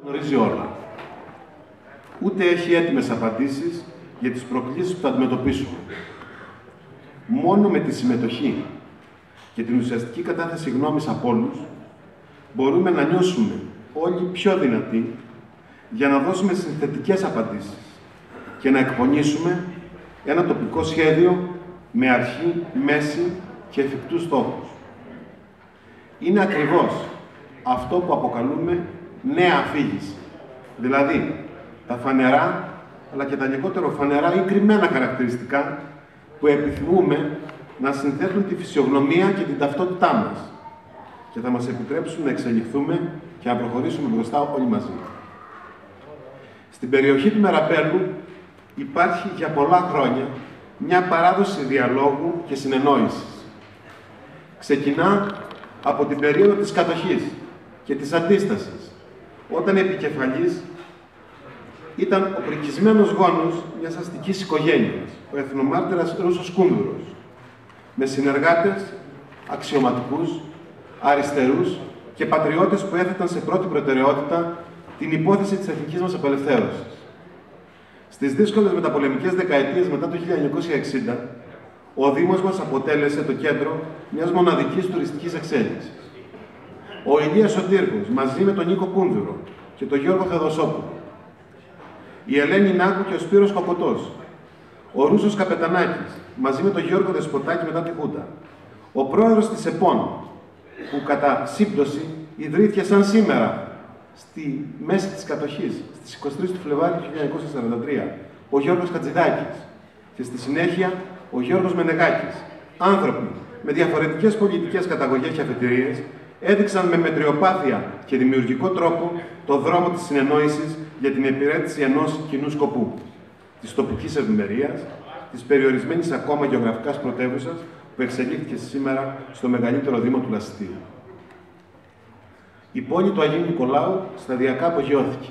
γνωρίζει όλα. Ούτε έχει έτοιμες απαντήσεις για τις προκλήσεις που θα αντιμετωπίσουμε. Μόνο με τη συμμετοχή και την ουσιαστική κατάθεση γνώμης από όλους, μπορούμε να νιώσουμε όλοι πιο δυνατοί για να δώσουμε συνθετικές απαντήσεις και να εκπονήσουμε ένα τοπικό σχέδιο με αρχή, μέση και εφικτούς στόχους. Είναι ακριβώς αυτό που αποκαλούμε νέα αφήγηση. Δηλαδή, τα φανερά, αλλά και τα λιγότερο φανερά ή κρυμμένα χαρακτηριστικά που επιθυμούμε να συνθέτουν τη φυσιογνωμία και την ταυτότητά μας και θα μας επιτρέψουν να εξελιχθούμε και να προχωρήσουμε μπροστά όλοι μαζί. Στην περιοχή του Μεραπέλου υπάρχει για πολλά χρόνια μια παράδοση διαλόγου και συνεννόησης. Ξεκινά από την περίοδο της κατοχής και της αντίστασης, όταν επικεφαλής ήταν ο πρικισμένος γόνος μιας αστικής οικογένειας, ο εθνομάρτυρας Ρούσος Κούνδουρος, με συνεργάτες, αξιωματικούς, αριστερούς και πατριώτες που έθεταν σε πρώτη προτεραιότητα την υπόθεση της εθνικής μας απελευθέρωσης. Στις δύσκολες μεταπολεμικές δεκαετίες μετά το 1960, ο Δήμος μας αποτέλεσε το κέντρο μιας μοναδικής τουριστικής εξέλιξης. Ο Ηλίας Σωτήρκος, μαζί με τον Νίκο Κούνδουρο και τον Γιώργο Θεοδοσόπουλο, η Ελένη Νάκου και ο Σπύρος Κοκοτός, ο Ρούσος Καπετανάκης, μαζί με τον Γιώργο Δεσποτάκη μετά τη Χούντα, ο πρόεδρος της ΕΠΟΝ, που κατά σύμπτωση ιδρύθηκε σαν σήμερα, στη μέση της κατοχής, στις 23 του Φλεβάρι του 1943, ο Γιώργος Χατζηδάκης και στη συνέχεια ο Γιώργος Μενεγάκης. Άνθρωποι με διαφορετικές πολιτικές καταγωγές και αφετηρίες έδειξαν με μετριοπάθεια και δημιουργικό τρόπο το δρόμο της συνεννόησης για την υπηρέτηση ενός κοινού σκοπού, της τοπικής ευημερίας, της περιορισμένης ακόμα γεωγραφικάς πρωτεύουσας που εξελίχθηκε σήμερα στο μεγαλύτερο δήμο του Λασιτίου. Η πόλη του Αγίου Νικολάου σταδιακά απογειώθηκε.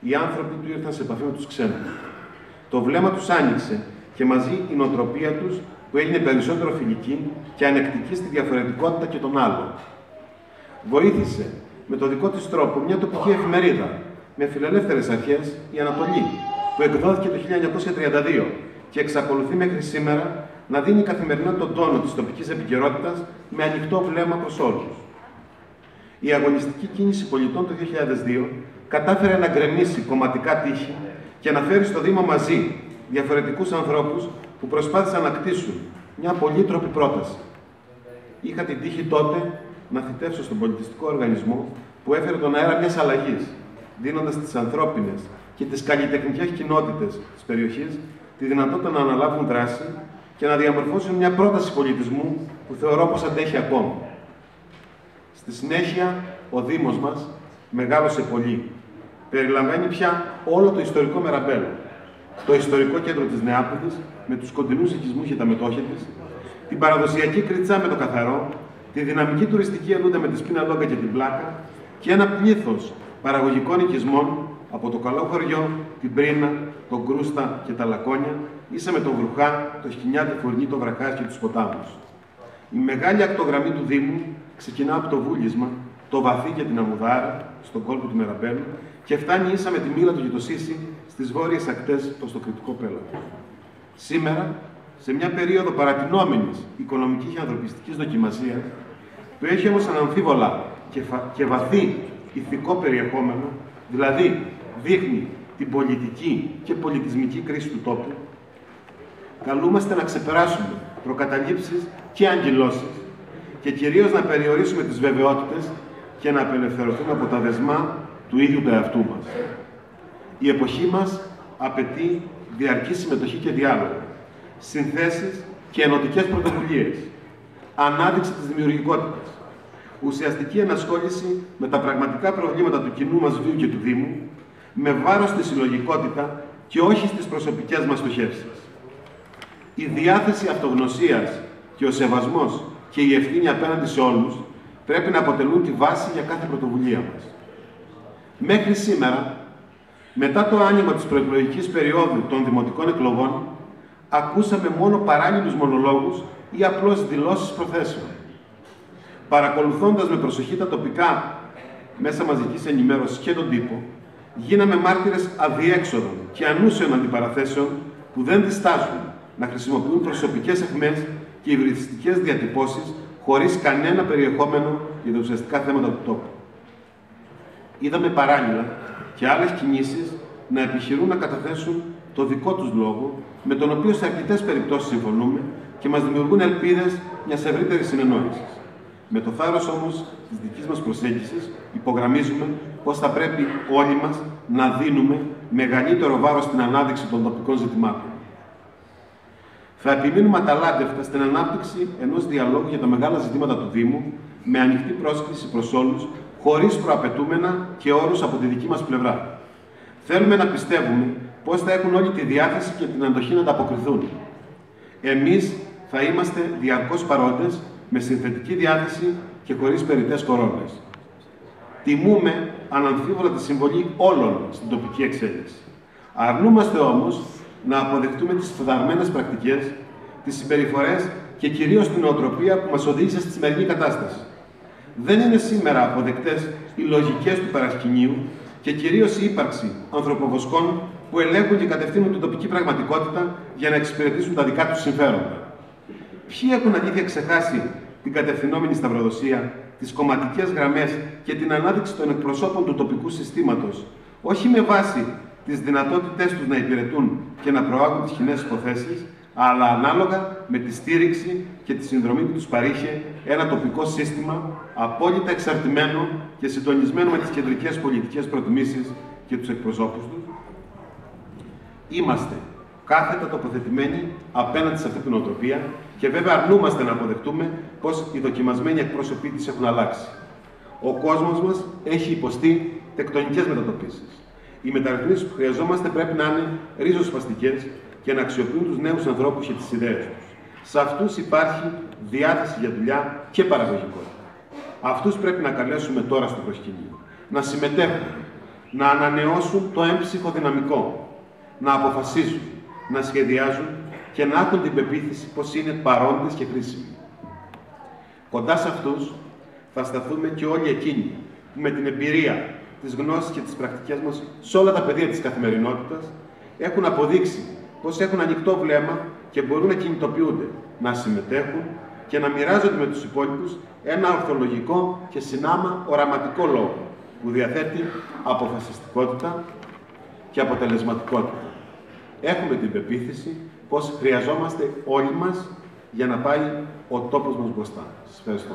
Οι άνθρωποι του ήρθαν σε επαφή με τους ξένους. Το βλέμμα τους άνοιξε και μαζί η νοοτροπία τους που έγινε περισσότερο φιλική και ανεκτική στη διαφορετικότητα και των άλλων. Βοήθησε με το δικό της τρόπο μια τοπική εφημερίδα με φιλελεύθερες αρχές, η Ανατολή, που εκδόθηκε το 1932 και εξακολουθεί μέχρι σήμερα να δίνει καθημερινά τον τόνο της τοπικής επικαιρότητας με ανοιχτό βλέμμα προς όλους. Η αγωνιστική κίνηση πολιτών το 2002 κατάφερε να γκρεμίσει κομματικά τείχη και να φέρει στο Δήμο μαζί διαφορετικούς ανθρώπους που προσπάθησαν να κτίσουν μια πολύτροπη πρόταση. Είχα την τύχη τότε να θητεύσω στον πολιτιστικό οργανισμό που έφερε τον αέρα μιας αλλαγής, δίνοντας στις ανθρώπινες και τις καλλιτεχνικές κοινότητες της περιοχής τη δυνατότητα να αναλάβουν δράση και να διαμορφώσουν μια πρόταση πολιτισμού που θεωρώ πως αντέχει ακόμα. Στη συνέχεια, ο Δήμος μας μεγάλωσε πολύ. Περιλαμβάνει πια όλο το ιστορικό Μεραμπέλο, το ιστορικό κέντρο της Νεάπολης με τους κοντινούς οικισμούς και τα μετόχια της, την παραδοσιακή Κριτσά με το Καθαρό, τη δυναμική τουριστική Ελούντα με τη Σπίνα Λόγκα και την Πλάκα και ένα πλήθος παραγωγικών οικισμών από το Καλό Χωριό, την Πρίνα, τον Κρούστα και τα Λακόνια, ίσα με τον Βρουχά, το Σκινιά, τη Φουρνή, το Βραχάς και τους ποτάμους. Η μεγάλη ακτογραμμή του Δήμου ξεκινά από το Βούλισμα, το Βαθύ και την Αμμουδάρα, στον κόλπο του Μεραμπέλου, και φτάνει ίσα με τη Μήλα του και το Σύσι στις βόρειες ακτές προς το Κρητικό Πέλαγος. Σήμερα, σε μια περίοδο παρατηνόμενης οικονομικής και ανθρωπιστικής δοκιμασίας, που έχει όμως αναμφίβολα και βαθύ ηθικό περιεχόμενο, δηλαδή δείχνει την πολιτική και πολιτισμική κρίση του τόπου, καλούμαστε να ξεπεράσουμε προκαταλήψεις και αγγυλώσεις και κυρίως να περιορίσουμε τις βεβαιότητες και να απελευθερωθούμε από τα δεσμά του ίδιου του εαυτού μας. Η εποχή μας απαιτεί διαρκή συμμετοχή και διάλογο, συνθέσεις και ενωτικές πρωτοβουλίες, ανάδειξη της δημιουργικότητας, ουσιαστική ενασχόληση με τα πραγματικά προβλήματα του κοινού μας βίου και του Δήμου, με βάρος στη συλλογικότητα και όχι στις προσωπικές μας στοχεύσεις. Η διάθεση αυτογνωσίας και ο σεβασμός και η ευθύνη απέναντι σε όλους πρέπει να αποτελούν τη βάση για κάθε πρωτοβουλία μας. Μέχρι σήμερα, μετά το άνοιγμα της προεκλογικής περίοδου των δημοτικών εκλογών, ακούσαμε μόνο παράλληλους μονολόγους ή απλώς δηλώσεις προθέσεων. Παρακολουθώντας με προσοχή τα τοπικά μέσα μαζικής ενημέρωσης και τον τύπο, γίναμε μάρτυρες αδιέξοδων και ανούσεων αντιπαραθέσεων που δεν διστάζουν να χρησιμοποιούν προσωπικές αιχμές και υβριστικές διατυπώσεις χωρίς κανένα περιεχόμενο για τα ουσιαστικά θέματα του τόπου. Είδαμε παράλληλα και άλλες κινήσεις να επιχειρούν να καταθέσουν το δικό τους λόγο, με τον οποίο σε αρκετές περιπτώσεις συμφωνούμε και μας δημιουργούν ελπίδες μιας ευρύτερης συνεννόησης. Με το θάρρος όμως της δικής μας προσέγγισης, υπογραμμίζουμε πως θα πρέπει όλοι μας να δίνουμε μεγαλύτερο βάρος στην ανάδειξη των τοπικών ζητημάτων. Θα επιμείνουμε αταλάντευτα στην ανάπτυξη ενός διαλόγου για τα μεγάλα ζητήματα του Δήμου, με ανοιχτή πρόσκληση προς όλους, χωρίς προαπαιτούμενα και όρους από τη δική μας πλευρά. Θέλουμε να πιστεύουμε πως θα έχουν όλη τη διάθεση και την αντοχή να ανταποκριθούν. Εμείς θα είμαστε διαρκώς παρόντες, με συνθετική διάθεση και χωρίς περιττές κορώνες. Τιμούμε αναμφίβολα τη συμβολή όλων στην τοπική εξέλιξη. Αρνούμαστε όμως να αποδεχτούμε τις φθαρμένες πρακτικές, τις συμπεριφορές και κυρίως την νοοτροπία που μας οδήγησε στη σημερινή κατάσταση. Δεν είναι σήμερα αποδεκτές οι λογικές του παρασκηνίου και κυρίως η ύπαρξη ανθρωποβοσκών που ελέγχουν και κατευθύνουν την τοπική πραγματικότητα για να εξυπηρετήσουν τα δικά τους συμφέροντα. Ποιοι έχουν αλήθεια ξεχάσει την κατευθυνόμενη σταυροδοσία, τις κομματικές γραμμές και την ανάδειξη των εκπροσώπων του τοπικού συστήματος, όχι με βάση τις δυνατότητές τους να υπηρετούν και να προάγουν τις κοινές υποθέσεις, αλλά ανάλογα με τη στήριξη και τη συνδρομή που τους παρήχε ένα τοπικό σύστημα απόλυτα εξαρτημένο και συντονισμένο με τις κεντρικές πολιτικές προτιμήσεις και τους εκπροσώπους τους. Είμαστε κάθετα τοποθετημένοι απέναντι σε αυτή την νοοτροπία και βέβαια αρνούμαστε να αποδεχτούμε πως οι δοκιμασμένοι εκπρόσωποι της έχουν αλλάξει. Ο κόσμος μας έχει υποστεί τεκτονικές μετατοπίσεις. Οι μεταρρυθμίσεις που χρειαζόμαστε πρέπει να είναι ριζοσπαστικές και να αξιοποιούν τους νέους ανθρώπους και τις ιδέες τους. Σε αυτούς υπάρχει διάθεση για δουλειά και παραγωγικότητα. Αυτούς πρέπει να καλέσουμε τώρα στο προσκήνιο. Να συμμετέχουν, να ανανεώσουν το έμψυχο δυναμικό, να αποφασίζουν, να σχεδιάζουν και να έχουν την πεποίθηση πως είναι παρόντες και χρήσιμοι. Κοντά σε αυτούς θα σταθούμε και όλοι εκείνοι που με την εμπειρία, τις γνώσεις και τις πρακτικές μας σε όλα τα πεδία της καθημερινότητας έχουν αποδείξει πως έχουν ανοιχτό βλέμμα και μπορούν να κινητοποιούνται, να συμμετέχουν και να μοιράζονται με τους υπόλοιπους ένα ορθολογικό και συνάμα οραματικό λόγο που διαθέτει αποφασιστικότητα και αποτελεσματικότητα. Έχουμε την πεποίθηση πως χρειαζόμαστε όλοι μας για να πάει ο τόπος μας μπροστά. Σας ευχαριστώ.